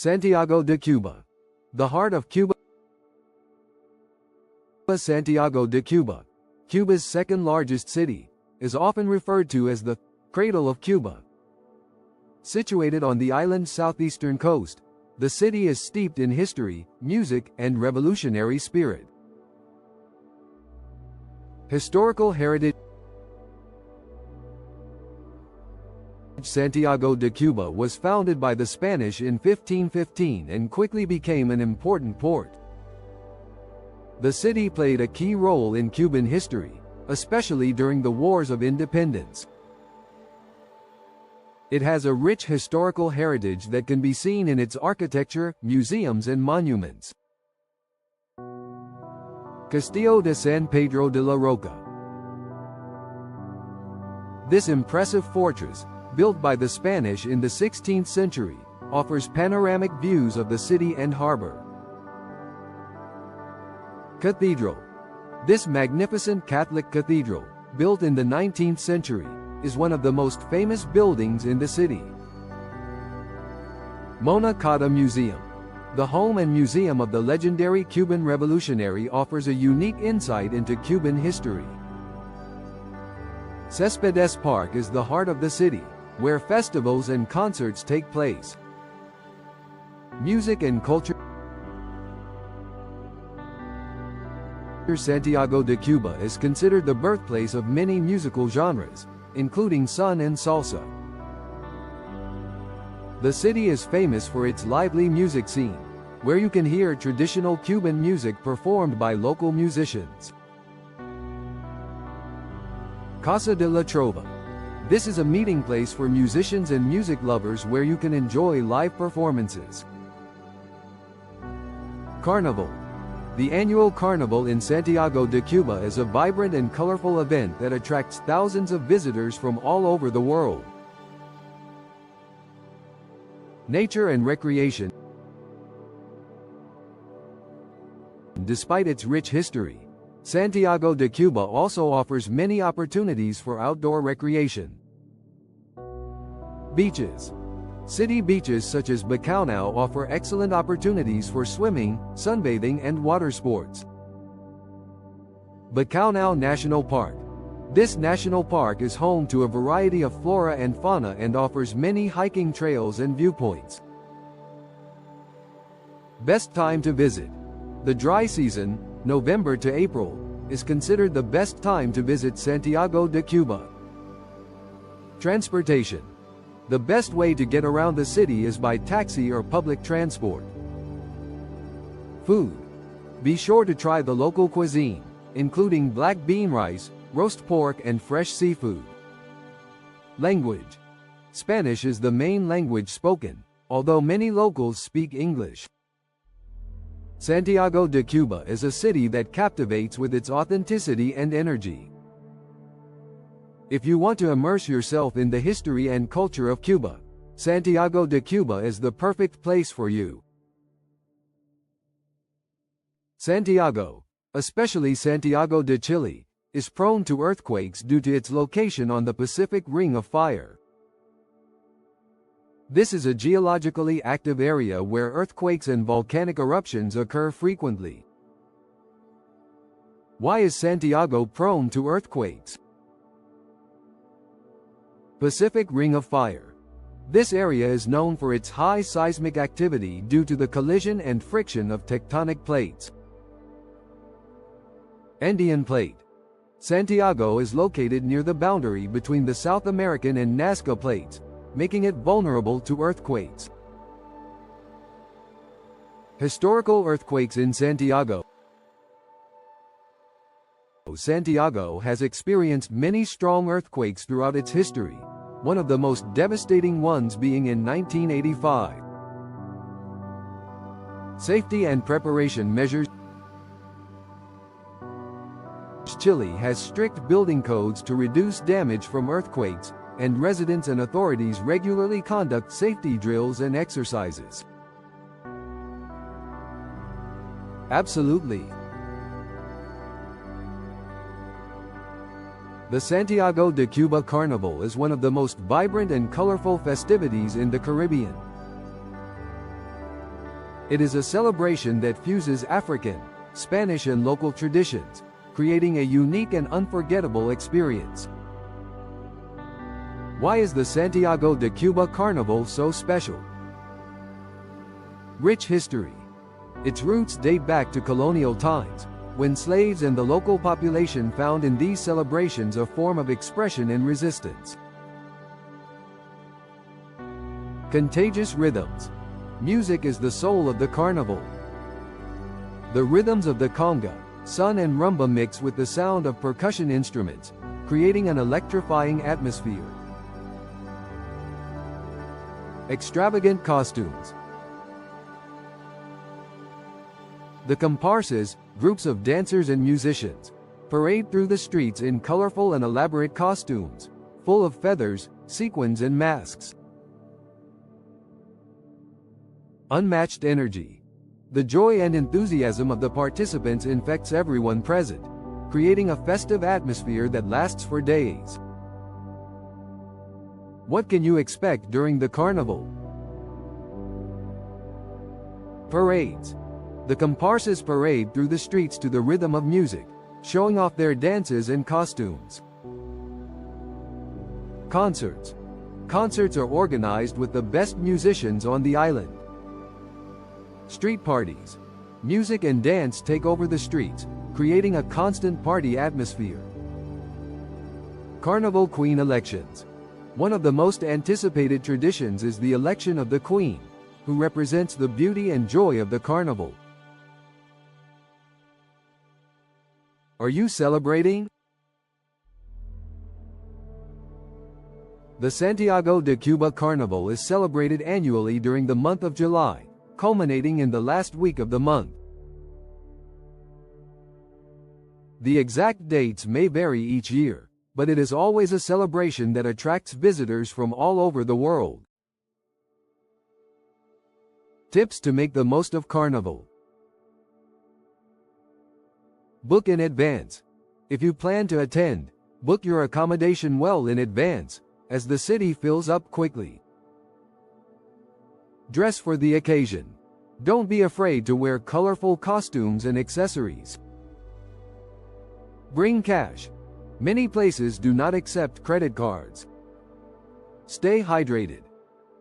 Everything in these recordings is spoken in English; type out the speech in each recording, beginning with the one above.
Santiago de Cuba. The heart of Cuba. Santiago de Cuba, Cuba's second largest city, is often referred to as the cradle of Cuba. Situated on the island's southeastern coast, the city is steeped in history, music, and revolutionary spirit. Historical heritage. Santiago de Cuba was founded by the Spanish in 1515 and quickly became an important port. The city played a key role in Cuban history, especially during the Wars of Independence. It has a rich historical heritage that can be seen in its architecture, museums and monuments. Castillo de San Pedro de la Roca. This impressive fortress, built by the Spanish in the 16th century, offers panoramic views of the city and harbor. Cathedral. This magnificent Catholic cathedral, built in the 19th century, is one of the most famous buildings in the city. Mona Cata Museum. The home and museum of the legendary Cuban revolutionary offers a unique insight into Cuban history. Céspedes Park is the heart of the city, where festivals and concerts take place. Music and culture. Santiago de Cuba is considered the birthplace of many musical genres, including son and salsa. The city is famous for its lively music scene, where you can hear traditional Cuban music performed by local musicians. Casa de la Trova. This is a meeting place for musicians and music lovers where you can enjoy live performances. Carnival. The annual Carnival in Santiago de Cuba is a vibrant and colorful event that attracts thousands of visitors from all over the world. Nature and recreation. Despite its rich history, Santiago de Cuba also offers many opportunities for outdoor recreation. Beaches. City beaches such as Bacaunao offer excellent opportunities for swimming, sunbathing and water sports. Bacaunao National Park. This national park is home to a variety of flora and fauna and offers many hiking trails and viewpoints. Best time to visit. The dry season, November to April, is considered the best time to visit Santiago de Cuba. Transportation. The best way to get around the city is by taxi or public transport. Food. Be sure to try the local cuisine, including black bean rice, roast pork and fresh seafood. Language. Spanish is the main language spoken, although many locals speak English. Santiago de Cuba is a city that captivates with its authenticity and energy. If you want to immerse yourself in the history and culture of Cuba, Santiago de Cuba is the perfect place for you. Santiago, especially Santiago de Chile, is prone to earthquakes due to its location on the Pacific Ring of Fire. This is a geologically active area where earthquakes and volcanic eruptions occur frequently. Why is Santiago prone to earthquakes? Pacific Ring of Fire. This area is known for its high seismic activity due to the collision and friction of tectonic plates. Andean Plate. Santiago is located near the boundary between the South American and Nazca plates, making it vulnerable to earthquakes. Historical earthquakes in Santiago. Santiago has experienced many strong earthquakes throughout its history, one of the most devastating ones being in 1985. Safety and preparation measures. Chile has strict building codes to reduce damage from earthquakes, and residents and authorities regularly conduct safety drills and exercises. Absolutely. The Santiago de Cuba Carnival is one of the most vibrant and colorful festivities in the Caribbean. It is a celebration that fuses African, Spanish and local traditions, creating a unique and unforgettable experience. Why is the Santiago de Cuba Carnival so special? Rich history. Its roots date back to colonial times, when slaves and the local population found in these celebrations a form of expression and resistance. Contagious rhythms. Music is the soul of the carnival. The rhythms of the conga, sun and rumba mix with the sound of percussion instruments, creating an electrifying atmosphere. Extravagant costumes. The comparsas, groups of dancers and musicians, parade through the streets in colorful and elaborate costumes, full of feathers, sequins and masks. Unmatched energy. The joy and enthusiasm of the participants infects everyone present, creating a festive atmosphere that lasts for days. What can you expect during the carnival? Parades. The comparsas parade through the streets to the rhythm of music, showing off their dances and costumes. Concerts. Concerts are organized with the best musicians on the island. Street parties. Music and dance take over the streets, creating a constant party atmosphere. Carnival Queen elections. One of the most anticipated traditions is the election of the Queen, who represents the beauty and joy of the carnival. Are you celebrating? The Santiago de Cuba Carnival is celebrated annually during the month of July, culminating in the last week of the month. The exact dates may vary each year, but it is always a celebration that attracts visitors from all over the world. Tips to make the most of Carnival. Book in advance. If you plan to attend, book your accommodation well in advance, as the city fills up quickly. Dress for the occasion. Don't be afraid to wear colorful costumes and accessories. Bring cash. Many places do not accept credit cards. Stay hydrated.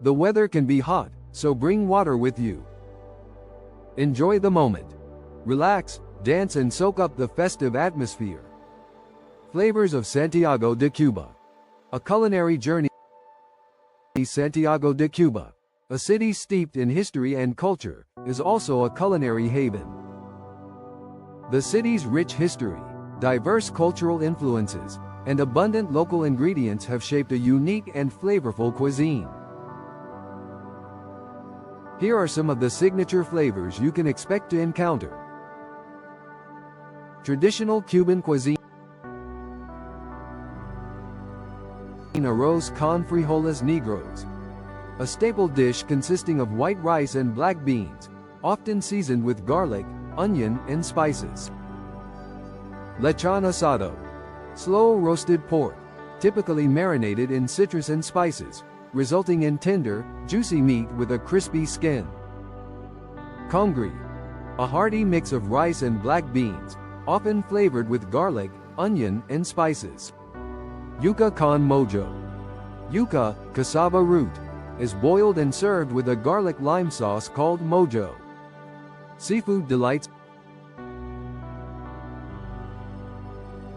The weather can be hot, so bring water with you. Enjoy the moment. Relax, dance and soak up the festive atmosphere. Flavors of Santiago de Cuba. A culinary journey. Santiago de Cuba, a city steeped in history and culture, is also a culinary haven. The city's rich history, diverse cultural influences, and abundant local ingredients have shaped a unique and flavorful cuisine. Here are some of the signature flavors you can expect to encounter. Traditional Cuban cuisine. Arroz con frijoles negros. A staple dish consisting of white rice and black beans, often seasoned with garlic, onion, and spices. Lechon asado. Slow roasted pork, typically marinated in citrus and spices, resulting in tender, juicy meat with a crispy skin. Congri. A hearty mix of rice and black beans, often flavored with garlic, onion, and spices. Yuca con mojo. Yuca, cassava root, is boiled and served with a garlic lime sauce called mojo. Seafood delights.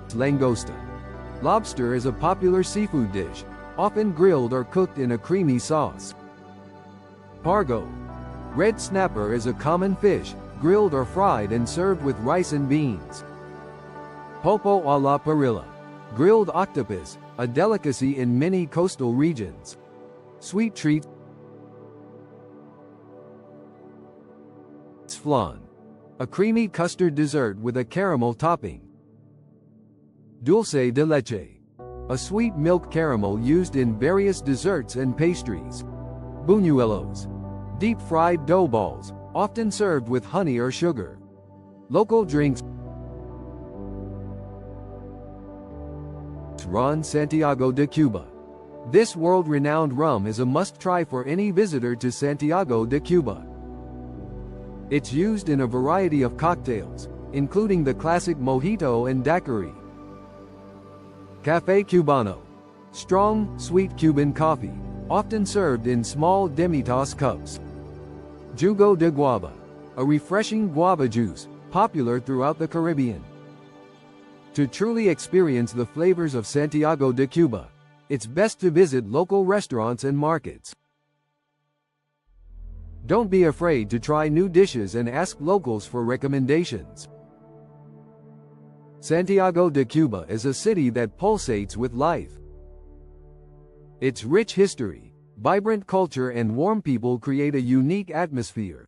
Langosta. Lobster is a popular seafood dish, often grilled or cooked in a creamy sauce. Pargo. Red snapper is a common fish, grilled or fried and served with rice and beans. Pulpo a la parrilla. Grilled octopus, a delicacy in many coastal regions. Sweet treats. Flan. A creamy custard dessert with a caramel topping. Dulce de leche. A sweet milk caramel used in various desserts and pastries. Buñuelos. Deep-fried dough balls, often served with honey or sugar. Local drinks. Ron Santiago de Cuba. This world-renowned rum is a must-try for any visitor to Santiago de Cuba. It's used in a variety of cocktails, including the classic mojito and daiquiri. Café Cubano. Strong, sweet Cuban coffee, often served in small demitasse cups. Jugo de guava. A refreshing guava juice, popular throughout the Caribbean. To truly experience the flavors of Santiago de Cuba, it's best to visit local restaurants and markets. Don't be afraid to try new dishes and ask locals for recommendations. Santiago de Cuba is a city that pulsates with life. Its rich history, vibrant culture and warm people create a unique atmosphere.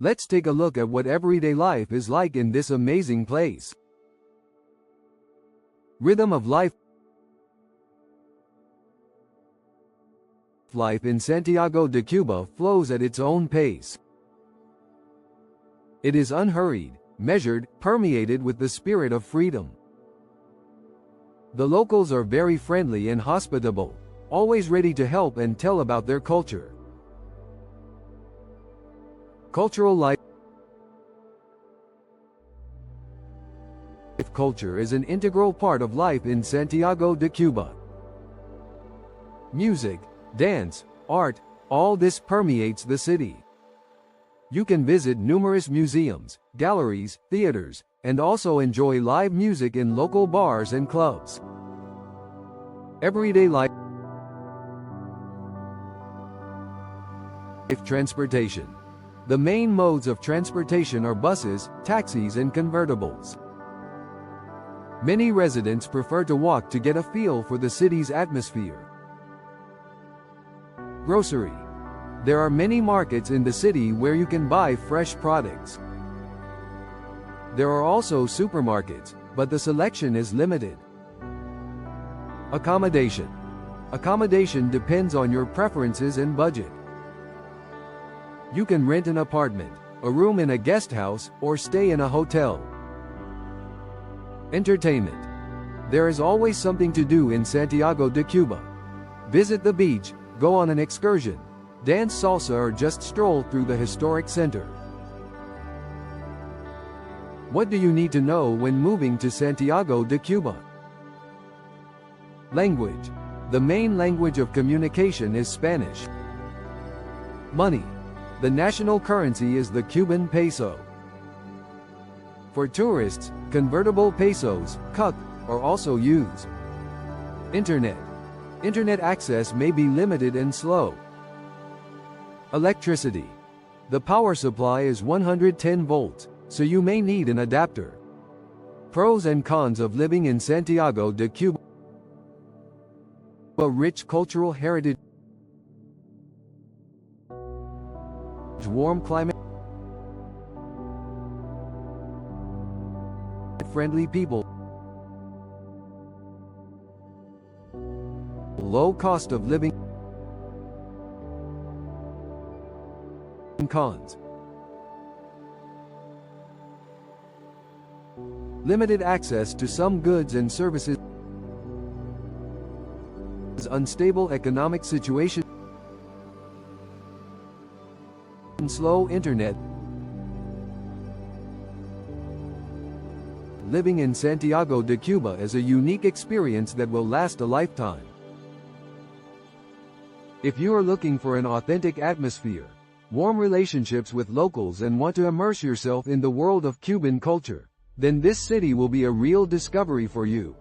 Let's take a look at what everyday life is like in this amazing place. Rhythm of life. Life in Santiago de Cuba flows at its own pace. It is unhurried, measured, permeated with the spirit of freedom. The locals are very friendly and hospitable, always ready to help and tell about their culture. Cultural life. Culture is an integral part of life in Santiago de Cuba. Music, dance, art, all this permeates the city. You can visit numerous museums, galleries, theaters, and also enjoy live music in local bars and clubs. Everyday life. Transportation. The main modes of transportation are buses, taxis and convertibles. Many residents prefer to walk to get a feel for the city's atmosphere. Grocery. There are many markets in the city where you can buy fresh products. There are also supermarkets, but the selection is limited. Accommodation. Accommodation depends on your preferences and budget. You can rent an apartment, a room in a guest house, or stay in a hotel. Entertainment. There is always something to do in Santiago de Cuba. Visit the beach, go on an excursion, dance salsa or just stroll through the historic center. What do you need to know when moving to Santiago de Cuba? Language. The main language of communication is Spanish. Money. The national currency is the Cuban peso. For tourists, convertible pesos, CUC, are also used. Internet. Internet access may be limited and slow. Electricity. The power supply is 110 volts, so you may need an adapter. Pros and cons of living in Santiago de Cuba. A rich cultural heritage. Warm climate. Friendly people. Low cost of living. Cons. Limited access to some goods and services. Unstable economic situation. Slow internet. Living in Santiago de Cuba is a unique experience that will last a lifetime. If you are looking for an authentic atmosphere, warm relationships with locals and want to immerse yourself in the world of Cuban culture, then this city will be a real discovery for you.